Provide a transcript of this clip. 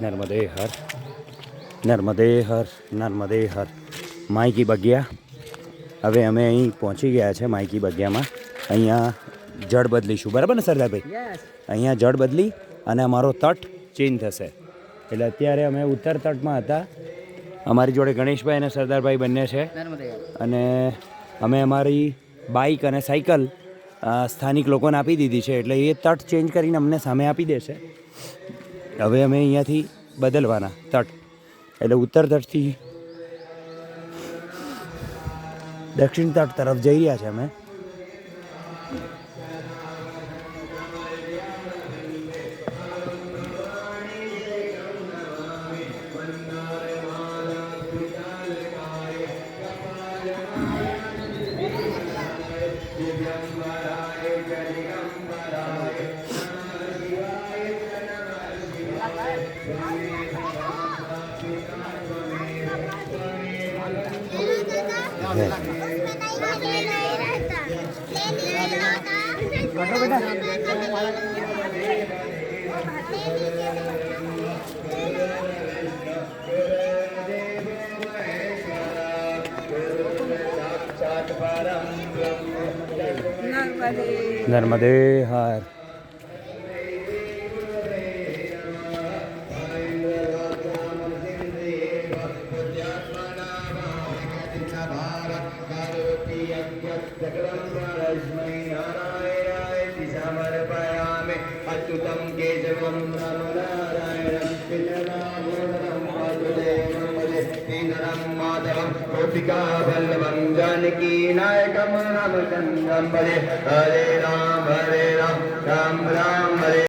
નર્મદે હર, નર્મદે હર, નર્મદે હર. માયકી બગિયા. હવે અમે અહીં પહોંચી ગયા છે માયકી બગિયામાં. અહીંયા જળ બદલીશું, બરાબર ને સરદારભાઈ? અહીંયા જળ બદલી અને અમારો તટ ચેન્જ થશે. એટલે અત્યારે અમે ઉત્તર તટમાં હતા. અમારી જોડે ગણેશભાઈ અને સરદારભાઈ બંને છે. અને અમે અમારી બાઇક અને સાયકલ સ્થાનિક લોકોને આપી દીધી છે. એટલે એ તટ ચેન્જ કરીને અમને સામે આપી દેશે. હવે અમે અહીંયાથી બદલવાના તટ. એટલે ઉત્તર તટથી દક્ષિણ તટ તરફ જઈ રહ્યા છે અમે. નર્મદે હર. अच्युतं केशवं रामनारायणं माधवं गोपिकावल्लभं जानकीनायकं रामचन्द्रं भजे. हरे राम राम राम हरे.